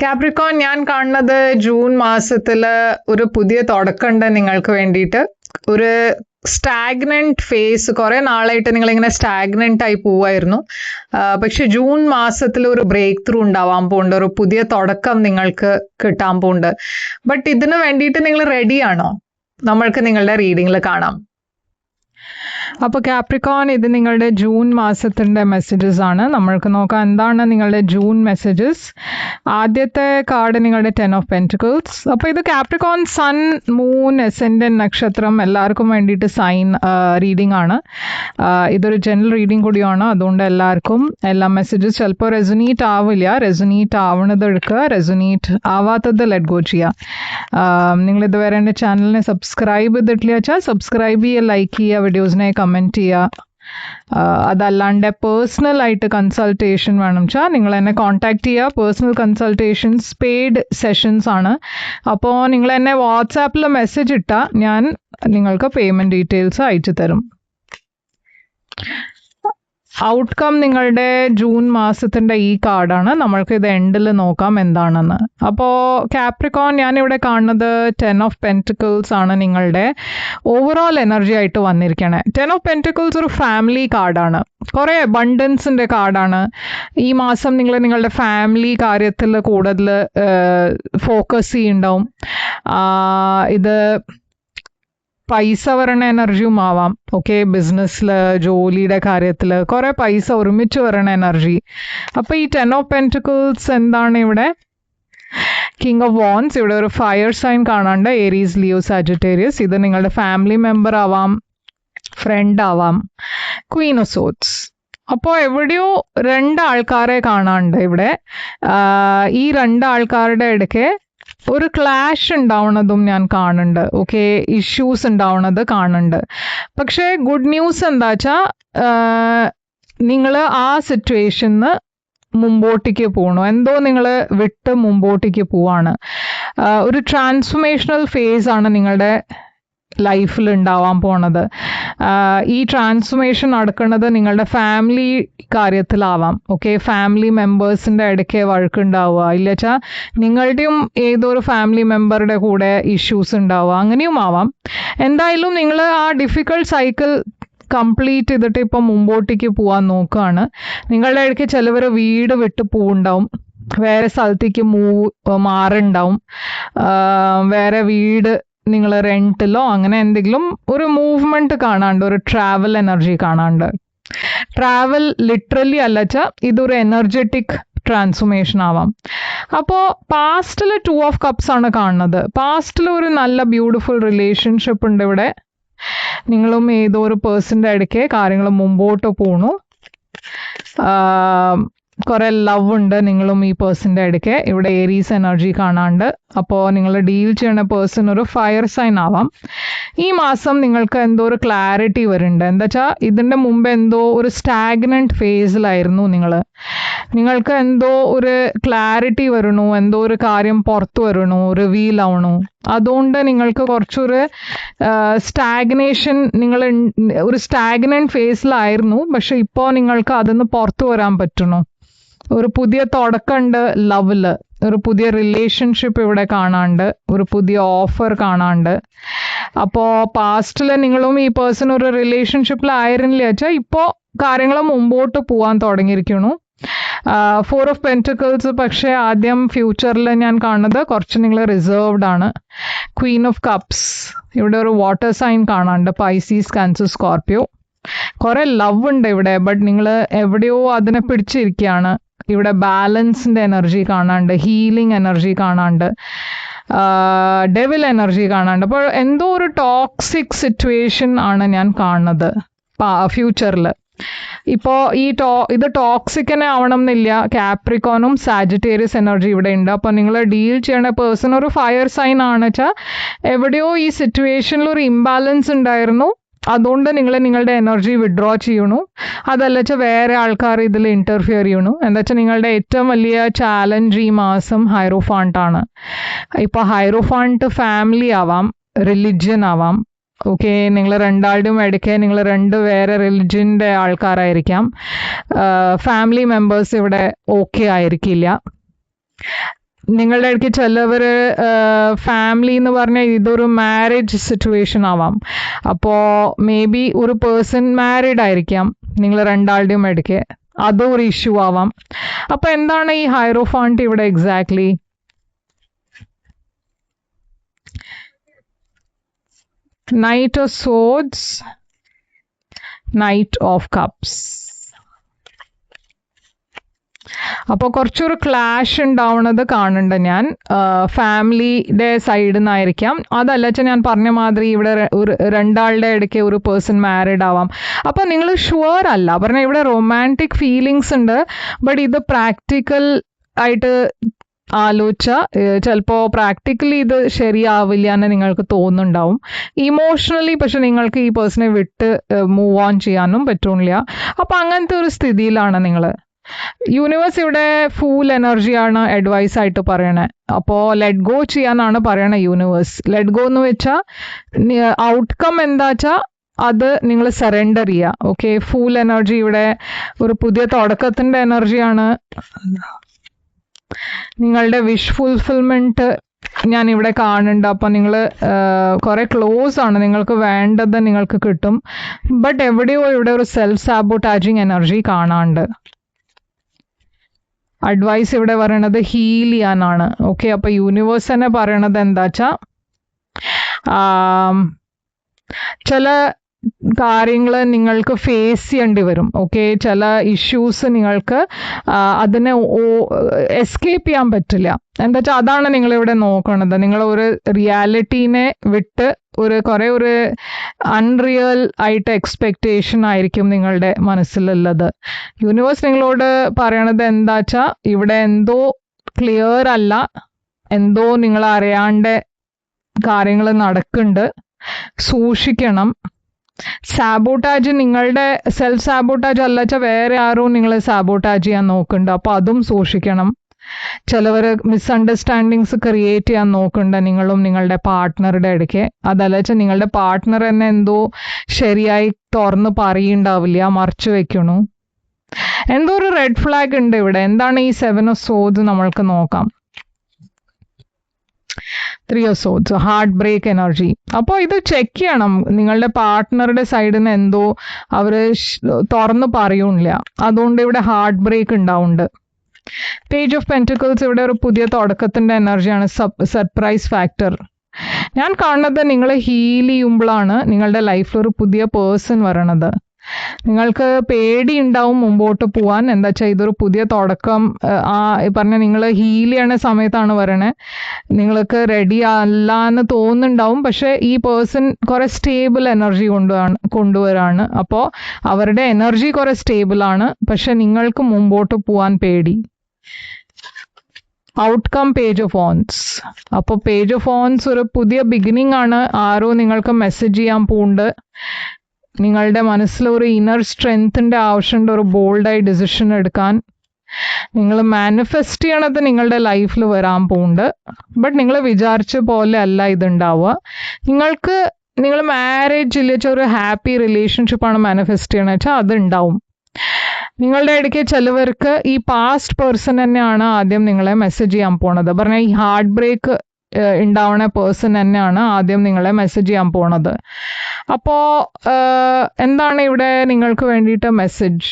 Capricorn ഞാൻ കാണുന്നത് June മാസത്തില് ഒരു പുതിയ തുടക്കമുണ്ട് നിങ്ങൾക്ക് വേണ്ടിയിട്ട്. ഒരു സ്റ്റാഗ്നന്റ് ഫേസ് കുറെ നാളായിട്ട് നിങ്ങൾ ഇങ്ങനെ സ്റ്റാഗ്നന്റ് ആയി പോവായിരുന്നു. പക്ഷെ ജൂൺ മാസത്തിൽ ഒരു ബ്രേക്ക് ത്രൂ ഉണ്ടാവാൻ പോകുന്നുണ്ട്, ഒരു പുതിയ തുടക്കം നിങ്ങൾക്ക് കിട്ടാൻ പോകുന്നുണ്ട്. ബട്ട് ഇതിന് വേണ്ടിയിട്ട് നിങ്ങൾ റെഡിയാണോ? നമ്മൾക്ക് നിങ്ങളുടെ റീഡിങ്ങിൽ കാണാം. അപ്പോൾ കാപ്രിക്കോൺ, ഇത് നിങ്ങളുടെ ജൂൺ മാസത്തിൻ്റെ മെസ്സേജസ് ആണ്. നമ്മൾക്ക് നോക്കാം എന്താണ് നിങ്ങളുടെ ജൂൺ മെസ്സേജസ്. ആദ്യത്തെ കാർഡ് നിങ്ങളുടെ 10 ഓഫ് പെൻറ്റിക്കിൾസ്. അപ്പോൾ ഇത് കാപ്രിക്കോൺ സൺ, മൂൺ, അസെൻഡന്റ്, നക്ഷത്രം എല്ലാവർക്കും വേണ്ടിയിട്ട് സൈൻ റീഡിംഗ് ആണ്. ഇതൊരു ജനറൽ റീഡിംഗ് കൂടിയാണ്. അതുകൊണ്ട് എല്ലാവർക്കും എല്ലാ മെസ്സേജസ് ചിലപ്പോൾ റെസൊനേറ്റ് ആവില്ല. റെസൊനേറ്റ് ആവണത് എടുക്കുക, റെസൊനേറ്റ് ആവാത്തത് ലെറ്റ് ഗോ ചെയ്യുക. നിങ്ങൾ ഇതുവരെ എൻ്റെ ചാനലിനെ സബ്സ്ക്രൈബ് ചെയ്തിട്ടില്ല വെച്ചാൽ സബ്സ്ക്രൈബ് ചെയ്യുക, ലൈക്ക് ചെയ്യുക, വീഡിയോസിനെ കമൻറ്റ് ചെയ്യുക. അതല്ലാണ്ട് പേഴ്സണൽ ആയിട്ട് കൺസൾട്ടേഷൻ വേണം വെച്ചാൽ നിങ്ങൾ എന്നെ കോൺടാക്ട് ചെയ്യുക. പേഴ്സണൽ കൺസൾട്ടേഷൻസ് പെയ്ഡ് സെഷൻസ് ആണ്. അപ്പോൾ നിങ്ങൾ എന്നെ വാട്സാപ്പിൽ മെസ്സേജ് ഇട്ടാൽ ഞാൻ നിങ്ങൾക്ക് പേയ്മെൻറ്റ് ഡീറ്റെയിൽസ് അയച്ചു തരും. ഔട്ട്കം നിങ്ങളുടെ ജൂൺ മാസത്തിൻ്റെ ഈ കാർഡാണ്. നമ്മൾക്ക് ഇത് എൻഡിൽ നോക്കാം എന്താണെന്ന്. അപ്പോൾ കാപ്രിക്കോൺ, ഞാനിവിടെ കാണുന്നത് 10 ഓഫ് പെൻറ്റിക്കിൾസ് ആണ് നിങ്ങളുടെ ഓവറോൾ എനർജി ആയിട്ട് വന്നിരിക്കണേ. 10 ഓഫ് പെൻറ്റിക്കിൾസ് ഒരു ഫാമിലി കാർഡാണ്, കുറേ അബണ്ടൻസിൻ്റെ കാർഡാണ്. ഈ മാസം നിങ്ങൾ നിങ്ങളുടെ ഫാമിലി കാര്യത്തിൽ കൂടുതൽ ഫോക്കസ് ചെയ്യുന്നുണ്ടാവും. ഇത് പൈസ വരണ എനർജിയും ആവാം. ഓക്കെ, ബിസിനസ്സിൽ, ജോലിയുടെ കാര്യത്തിൽ കുറേ പൈസ ഒരുമിച്ച് വരണ എനർജി. അപ്പോൾ ഈ 10 ഓഫ് പെൻറ്റിക്കിൾസ് എന്താണ് ഇവിടെ? King of wands. ഇവിടെ ഒരു ഫയർ സൈൻ കാണാണ്ട്, ഏരീസ്, ലിയോ, സാജിറ്റേറിയസ്. ഇത് നിങ്ങളുടെ ഫാമിലി മെമ്പർ ആവാം, ഫ്രണ്ട് ആവാം. Queen of swords. അപ്പോൾ എവിടെയോ 2 ആൾക്കാരെ കാണാണ്ട് ഇവിടെ. ഈ 2 ആൾക്കാരുടെ ഇടയ്ക്ക് ഒരു ക്ലാഷ് ഉണ്ടാവുന്നതും ഞാൻ കാണുന്നുണ്ട്. ഓക്കെ, ഇഷ്യൂസ് ഉണ്ടാവുന്നത് കാണുന്നുണ്ട്. പക്ഷേ ഗുഡ് ന്യൂസ് എന്താ വെച്ചാൽ നിങ്ങൾ ആ സിറ്റുവേഷന് മുമ്പോട്ടേക്ക് പോകണു. എന്തോ നിങ്ങൾ വിട്ട് മുമ്പോട്ടേക്ക് പോവാണ്. ഒരു ട്രാൻസ്ഫോർമേഷണൽ ഫേസ് ആണ് നിങ്ങളുടെ ലൈഫിൽ ഉണ്ടാവാൻ പോണത്. ഈ ട്രാൻസ്ഫോർമേഷൻ നടക്കുന്നത് നിങ്ങളുടെ ഫാമിലി കാര്യത്തിലാവാം. ഓക്കെ, ഫാമിലി മെമ്പേഴ്സിൻ്റെ ഇടയ്ക്ക് വഴക്കുണ്ടാവുക, ഇല്ല വെച്ചാൽ നിങ്ങളുടെയും ഏതൊരു ഫാമിലി മെമ്പറുടെ കൂടെ ഇഷ്യൂസ് ഉണ്ടാവുക, അങ്ങനെയും ആവാം. എന്തായാലും നിങ്ങൾ ആ ഡിഫിക്കൾട്ട് സൈക്കിൾ കംപ്ലീറ്റ് ചെയ്തിട്ട് ഇപ്പം മുമ്പോട്ടേക്ക് പോകാൻ നോക്കുകയാണ്. നിങ്ങളുടെ ഇടയ്ക്ക് ചിലവർ വീട് വിട്ട് പോവുണ്ടാവും, വേറെ സ്ഥലത്തേക്ക് മാറുണ്ടാവും, വേറെ വീട് നിങ്ങൾ റെൻറ്റിലോ അങ്ങനെ എന്തെങ്കിലും ഒരു മൂവ്മെൻറ്റ് കാണാണ്ട്, ഒരു ട്രാവൽ എനർജി കാണാണ്ട്. ട്രാവൽ ലിറ്ററലി അല്ലച്ചാൽ ഇതൊരു എനർജറ്റിക് ട്രാൻസ്ഫോർമേഷൻ ആവാം. അപ്പോൾ പാസ്റ്റിൽ 2 ഓഫ് കപ്സ് ആണ് കാണുന്നത്. പാസ്റ്റിൽ ഒരു നല്ല ബ്യൂട്ടിഫുൾ റിലേഷൻഷിപ്പ് ഉണ്ട് ഇവിടെ. നിങ്ങളും ഏതോ ഒരു പേഴ്സൻ്റെ ഇടയ്ക്ക് കാര്യങ്ങൾ മുമ്പോട്ട് പോണു. കുറേ ലവ് ഉണ്ട് നിങ്ങളും ഈ പേഴ്സൻ്റെ ഇടയ്ക്ക്. ഇവിടെ ഏരീസ് എനർജി കാണാണ്ട്. അപ്പോൾ നിങ്ങൾ ഡീൽ ചെയ്യുന്ന പേഴ്സൺ ഒരു ഫയർ സൈൻ ആവാം. ഈ മാസം നിങ്ങൾക്ക് എന്തോ ഒരു ക്ലാരിറ്റി വരുന്നുണ്ട്. എന്താ വെച്ചാൽ ഇതിൻ്റെ മുമ്പ് എന്തോ ഒരു സ്റ്റാഗ്നന്റ് ഫേസിലായിരുന്നു നിങ്ങൾക്ക് എന്തോ ഒരു ക്ലാരിറ്റി വരണു, എന്തോ ഒരു കാര്യം പുറത്തു വരണു, റിവീൽ ആവണു. അതുകൊണ്ട് നിങ്ങൾക്ക് കുറച്ചൊരു സ്റ്റാഗ്നേഷൻ, നിങ്ങൾ ഒരു സ്റ്റാഗ്നന്റ് ഫേസിലായിരുന്നു. പക്ഷെ ഇപ്പോൾ നിങ്ങൾക്ക് അതിന്ന് പുറത്തു വരാൻ പറ്റണു. ഒരു പുതിയ തുടക്കമുണ്ട് ലവില്. ഒരു പുതിയ റിലേഷൻഷിപ്പ് ഇവിടെ കാണാണ്ട്, ഒരു പുതിയ ഓഫർ കാണാണ്ട്. അപ്പോൾ പാസ്റ്റിൽ നിങ്ങളും ഈ പേഴ്സൺ ഒരു റിലേഷൻഷിപ്പിലായിരുന്നില്ല വെച്ചാൽ ഇപ്പോൾ കാര്യങ്ങൾ മുമ്പോട്ട് പോകാൻ തുടങ്ങിയിരിക്കുന്നു. 4 ഓഫ് പെൻറ്റിക്കിൾസ്. പക്ഷേ ആദ്യം ഫ്യൂച്ചറിൽ ഞാൻ കാണുന്നത് കുറച്ച് നിങ്ങൾ റിസർവ്ഡ് ആണ്. Queen of cups. ഇവിടെ ഒരു വാട്ടർ സൈൻ കാണാണ്ട്, പൈസീസ്, കാൻസർ, സ്കോർപ്പിയോ. കുറേ ലവ് ഉണ്ട് ഇവിടെ, ബട്ട് നിങ്ങൾ എവിടെയോ അതിനെ പിടിച്ചിരിക്കുകയാണ്. ഇവിടെ ബാലൻസിൻ്റെ എനർജി കാണാണ്ട്, ഹീലിംഗ് എനർജി കാണാണ്ട്, ഡെവിൽ എനർജി കാണാണ്ട്. അപ്പോൾ എന്തോ ഒരു ടോക്സിക് സിറ്റുവേഷൻ ആണ് ഞാൻ കാണുന്നത് ഫ്യൂച്ചറിൽ. ഇപ്പോൾ ഇത് ടോക്സിക്കനെ ആവണം എന്നില്ല. കാപ്രിക്കോണും സാജിറ്റേറിയസ് എനർജി ഇവിടെ ഉണ്ട്. അപ്പോൾ നിങ്ങൾ ഡീൽ ചെയ്യണ പേഴ്സൺ ഒരു ഫയർ സൈൻ ആണ് വെച്ചാൽ എവിടെയോ ഈ സിറ്റുവേഷനിൽ ഒരു ഇംബാലൻസ് ഉണ്ടായിരുന്നു. അതുകൊണ്ട് നിങ്ങൾ നിങ്ങളുടെ എനർജി വിഡ്രോ ചെയ്യണു. അതല്ല വെച്ചാൽ വേറെ ആൾക്കാർ ഇതിൽ ഇൻ്റർഫിയർ ചെയ്യണു. എന്താ വെച്ചാൽ നിങ്ങളുടെ ഏറ്റവും വലിയ ചാലഞ്ച് ഈ മാസം ഹൈറോഫാണ്ട് ആണ്. ഇപ്പോൾ ഹൈറോഫാണ്ട് ഫാമിലി ആവാം, റിലിജ്യൻ ആവാം. ഓക്കെ, നിങ്ങൾ 2 ആളുടെയും ഇടയ്ക്ക് നിങ്ങൾ 2 വേറെ റിലിജിയൻ്റെ ആൾക്കാരായിരിക്കാം. ഫാമിലി മെമ്പേഴ്സ് ഇവിടെ ഓക്കെ ആയിരിക്കില്ല. നിങ്ങളുടെ ഇടയ്ക്ക് ചിലവർ ഫാമിലി എന്ന് പറഞ്ഞാൽ ഇതൊരു മാരേജ് സിറ്റുവേഷൻ ആവാം. അപ്പോൾ മേ ബി ഒരു പേഴ്സൺ മാരീഡ് ആയിരിക്കാം നിങ്ങൾ രണ്ടാളുടെയും ഇടയ്ക്ക്, അതും ഒരു ഇഷ്യൂ ആവാം. അപ്പോൾ എന്താണ് ഈ ഹൈറോഫാണ്ട് ഇവിടെ exactly? Knight of swords, knight of cups. അപ്പോൾ കുറച്ചൊരു ക്ലാഷ് ഉണ്ടാവുന്നത് കാണുന്നുണ്ട് ഞാൻ, ഫാമിലിയുടെ സൈഡിൽ നിന്നായിരിക്കാം. അതല്ല വെച്ചാൽ ഞാൻ പറഞ്ഞ മാതിരി ഇവിടെ ഒരു രണ്ടാളുടെ ഇടയ്ക്ക് ഒരു പേഴ്സൺ മാരീഡ് ആവാം. അപ്പോൾ നിങ്ങൾ ഷുവർ അല്ല, പറഞ്ഞാൽ ഇവിടെ റൊമാൻറ്റിക് ഫീലിങ്സ് ഉണ്ട്, ബട്ട് ഇത് പ്രാക്ടിക്കൽ ആയിട്ട് ആലോചിച്ച ചിലപ്പോൾ പ്രാക്ടിക്കലി ഇത് ശരിയാവില്ല എന്ന് നിങ്ങൾക്ക് തോന്നുന്നുണ്ടാവും. ഇമോഷണലി പക്ഷെ നിങ്ങൾക്ക് ഈ പേഴ്സണെ വിട്ട് മൂവ് ഓൺ ചെയ്യാനും പറ്റുന്നില്ല. അപ്പോൾ അങ്ങനത്തെ ഒരു സ്ഥിതിയിലാണ് നിങ്ങൾ. യൂണിവേഴ്സ് ഇവിടെ ഫുൾ എനർജിയാണ് അഡ്വൈസ് ആയിട്ട് പറയണേ. അപ്പോൾ ലെറ്റ് ഗോ ചെയ്യാനാണ് പറയണേ യൂണിവേഴ്സ്. ലെറ്റ് ഗോ എന്ന് വെച്ചാൽ ഔട്ട്കം എന്താ വെച്ചാൽ അത് നിങ്ങൾ സറണ്ടർ ചെയ്യുക. ഓക്കെ, ഫുൾ എനർജി ഇവിടെ ഒരു പുതിയ തുടക്കത്തിൻ്റെ എനർജിയാണ്. നിങ്ങളുടെ വിഷ് ഫുൾഫിൽമെൻറ്റ് ഞാൻ ഇവിടെ കാണുന്നുണ്ട്. അപ്പം നിങ്ങൾ കുറേ ക്ലോസ് ആണ്, നിങ്ങൾക്ക് വേണ്ടത് നിങ്ങൾക്ക് കിട്ടും. ബട്ട് എവിടെയോ ഇവിടെ ഒരു സെൽഫ് സാബോട്ടാജിങ് എനർജി കാണാണ്ട്. അഡ്വൈസ് ഇവിടെ പറയണത് ഹീൽ ചെയ്യാനാണ്. ഓക്കെ, അപ്പോൾ യൂണിവേഴ്സ് തന്നെ പറയണത് എന്താ വെച്ചാൽ ചില കാര്യങ്ങൾ നിങ്ങൾക്ക് ഫേസ് ചെയ്യേണ്ടി വരും. ഓക്കെ, ചില ഇഷ്യൂസ് നിങ്ങൾക്ക് അതിനെ എസ്കേപ്പ് ചെയ്യാൻ പറ്റില്ല. എന്താ വെച്ചാൽ അതാണ് നിങ്ങളിവിടെ നോക്കണത്. നിങ്ങൾ ഒരു റിയാലിറ്റീനെ വിട്ട് കുറേ ഒരു അൺറിയൽ ആയിട്ട് എക്സ്പെക്റ്റേഷൻ ആയിരിക്കും നിങ്ങളുടെ മനസ്സിലുള്ളത്. യൂണിവേഴ്സ് നിങ്ങളോട് പറയണത് എന്താ വെച്ചാൽ ഇവിടെ എന്തോ ക്ലിയർ അല്ല, എന്തോ നിങ്ങൾ അറിയാണ്ട് കാര്യങ്ങൾ നടക്കുന്നുണ്ട്, സൂക്ഷിക്കണം. സാബോട്ടാജ് നിങ്ങളുടെ സെൽഫ് സാബോട്ടാജ് അല്ല വെച്ചാൽ വേറെ ആരും നിങ്ങളെ സാബോട്ടാജ് ചെയ്യാൻ നോക്കുന്നുണ്ട്, അപ്പോൾ അതും സൂക്ഷിക്കണം. ചിലവർ മിസ്അണ്ടർസ്റ്റാൻഡിങ്സ് ക്രിയേറ്റ് ചെയ്യാൻ നോക്കുന്നുണ്ട് നിങ്ങളും നിങ്ങളുടെ പാർട്ട്ണറുടെ ഇടയ്ക്ക്. അതല്ല വെച്ചാൽ നിങ്ങളുടെ പാർട്ട്ണർ തന്നെ എന്തോ ശരിയായി തുറന്ന് പറയുണ്ടാവില്ല, മറച്ചു വെക്കണു. എന്തോ ഒരു റെഡ് ഫ്ലാഗ് ഉണ്ട് ഇവിടെ. എന്താണ് ഈ 7 of Swords നമ്മൾക്ക് നോക്കാം. 3 of Swords, heartbreak energy. അപ്പോൾ ഇത് ചെക്ക് ചെയ്യണം. നിങ്ങളുടെ പാർട്ട്ണറുടെ സൈഡിൽ നിന്ന് എന്തോ അവർ തുറന്ന് പറയുന്നില്ല, അതുകൊണ്ട് ഇവിടെ ഹാർട്ട് ബ്രേക്ക് ഉണ്ടാവുന്നുണ്ട്. പേജ് ഓഫ് പെന്റിക്കിൾസ് ഇവിടെ ഒരു പുതിയ തുടക്കത്തിൻ്റെ എനർജിയാണ്, സർപ്രൈസ് ഫാക്ടർ. ഞാൻ കാണുന്നത് നിങ്ങൾ ഹീൽ ചെയ്യുമ്പോഴാണ് നിങ്ങളുടെ ലൈഫിൽ ഒരു പുതിയ പേഴ്സൺ വരണത്. നിങ്ങൾക്ക് പേടി ഉണ്ടാവും മുമ്പോട്ട് പോവാൻ. എന്താ വെച്ചാൽ ഇതൊരു പുതിയ തുടക്കം. പറഞ്ഞ നിങ്ങൾ ഹീൽ ചെയ്യണ സമയത്താണ് വരണേ. നിങ്ങൾക്ക് റെഡി അല്ല എന്ന് തോന്നുന്നുണ്ടാവും, പക്ഷെ ഈ പേഴ്സൺ കുറെ സ്റ്റേബിൾ എനർജി കൊണ്ടുവരാണ്. അപ്പോൾ അവരുടെ എനർജി കുറെ സ്റ്റേബിളാണ്, പക്ഷെ നിങ്ങൾക്ക് മുമ്പോട്ട് പോവാൻ പേടി. Outcome page of wands. അപ്പോൾ പേജ് ഓഫ് ഓൺസ് ഒരു പുതിയ ബിഗിനിങ് ആണ്. ആരോ നിങ്ങൾക്ക് മെസ്സേജ് ചെയ്യാൻ പോകുന്നുണ്ട്. നിങ്ങളുടെ മനസ്സിൽ ഒരു ഇന്നർ സ്ട്രെങ്ത്തിൻ്റെ ആവശ്യമുണ്ട്, ഒരു ബോൾഡായി ഡിസിഷൻ എടുക്കാൻ. നിങ്ങൾ മാനിഫെസ്റ്റ് ചെയ്യണത് നിങ്ങളുടെ ലൈഫിൽ വരാൻ പോകുന്നുണ്ട്, ബട്ട് നിങ്ങൾ വിചാരിച്ച പോലെ അല്ല ഇതുണ്ടാവുക. നിങ്ങൾ മാരേജിൽ വെച്ചാൽ ഒരു ഹാപ്പി റിലേഷൻഷിപ്പാണ് മാനിഫെസ്റ്റ് ചെയ്യണമെന്ന് വെച്ചാൽ അത് ഉണ്ടാവും. നിങ്ങളുടെ ഇടയ്ക്ക് ചിലവർക്ക് ഈ പാസ്റ്റ് പേഴ്സൺ തന്നെയാണ് ആദ്യം നിങ്ങളെ മെസ്സേജ് ചെയ്യാൻ പോണത്. പറഞ്ഞാൽ ഈ ഹാർട്ട് ബ്രേക്ക് ഉണ്ടാവണ പേഴ്സൺ തന്നെയാണ് ആദ്യം നിങ്ങളെ മെസ്സേജ് ചെയ്യാൻ പോണത്. അപ്പോൾ എന്താണ് ഇവിടെ നിങ്ങൾക്ക് വേണ്ടിയിട്ട് മെസ്സേജ്?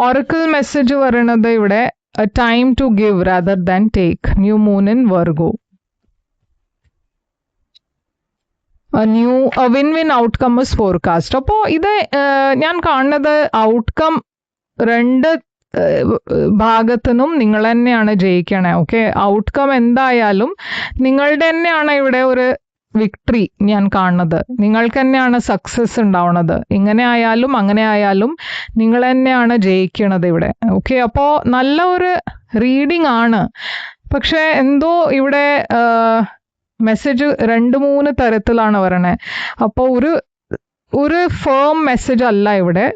ഓറക്കിൾ മെസ്സേജ് പറയണത് ഇവിടെ a time to give rather than take. New moon in Virgo. A win-win outcome is forecast. അപ്പോൾ ഇത് ഞാൻ കാണുന്നത് ഔട്ട്കം രണ്ട് ഭാഗത്തുനിന്നും നിങ്ങൾ തന്നെയാണ് ജയിക്കണേ. ഓക്കെ, ഔട്ട്കം എന്തായാലും നിങ്ങളുടെ തന്നെയാണ് ഇവിടെ ഒരു വിക്ടറി ഞാൻ കാണുന്നത്. നിങ്ങൾക്ക് തന്നെയാണ് സക്സസ് ഉണ്ടാവുന്നത്. ഇങ്ങനെ ആയാലും അങ്ങനെ ആയാലും നിങ്ങൾ തന്നെയാണ് ജയിക്കണത് ഇവിടെ. ഓക്കെ, അപ്പോൾ നല്ല ഒരു റീഡിംഗ് ആണ്. പക്ഷെ എന്തോ ഇവിടെ മെസ്സേജ് 2-3 തരത്തിലാണ് വരണേ. അപ്പോൾ ഒരു ഫേം മെസ്സേജ് അല്ല ഇവിടെ.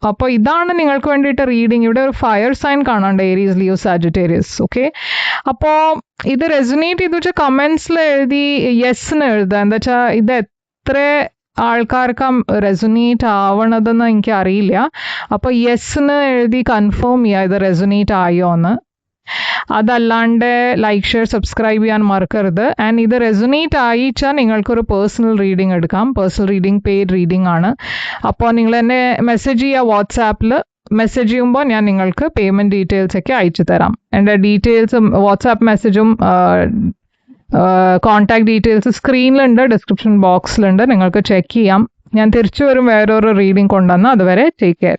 അപ്പോൾ ഇതാണ് നിങ്ങൾക്ക് വേണ്ടിയിട്ട് റീഡിങ്. ഇവിടെ ഒരു ഫയർ സൈൻ കാണാണ്ട്, ഏരീസ്, ലിയോ, സാജിറ്റേറിയസ്. ഓക്കെ, അപ്പോൾ ഇത് റെസൊനേറ്റ് ചെയ്തു വെച്ചാൽ കമൻസിൽ എഴുതി യെസ് എന്ന് എഴുതുക. എന്താ വെച്ചാൽ ഇത് എത്ര ആൾക്കാർക്ക് റെസൊനേറ്റ് ആവണതെന്ന് എനിക്ക് അറിയില്ല. അപ്പോൾ യെസ്ന്ന് എഴുതി കൺഫേം ചെയ്യുക ഇത് റെസൊനേറ്റ് ആയോ എന്ന്. അതല്ലാണ്ട് ലൈക്ക് ഷെയർ സബ്സ്ക്രൈബ് ചെയ്യാൻ മറക്കരുത്. ആൻഡ് ഇത് റെസൊനേറ്റ് ആയിച്ചാൽ നിങ്ങൾക്കൊരു പേഴ്സണൽ റീഡിംഗ് എടുക്കാം. പേഴ്സണൽ റീഡിംഗ് പെയ്ഡ് റീഡിംഗ് ആണ്. അപ്പോൾ നിങ്ങൾ എന്നെ മെസ്സേജ് ചെയ്യുക വാട്സാപ്പിൽ. മെസ്സേജ് ചെയ്യുമ്പോൾ ഞാൻ നിങ്ങൾക്ക് പേയ്മെൻറ്റ് ഡീറ്റെയിൽസ് ഒക്കെ അയച്ചു തരാം. എൻ്റെ ഡീറ്റെയിൽസും വാട്സാപ്പ് മെസ്സേജും കോൺടാക്ട് ഡീറ്റെയിൽസ് സ്ക്രീനിലുണ്ട്, ഡിസ്ക്രിപ്ഷൻ ബോക്സിലുണ്ട്. നിങ്ങൾക്ക് ചെക്ക് ചെയ്യാം. ഞാൻ തിരിച്ചു വരും വേറൊരു റീഡിംഗ് കൊണ്ടുവന്ന്. അതുവരെ ടേക്ക് കെയർ.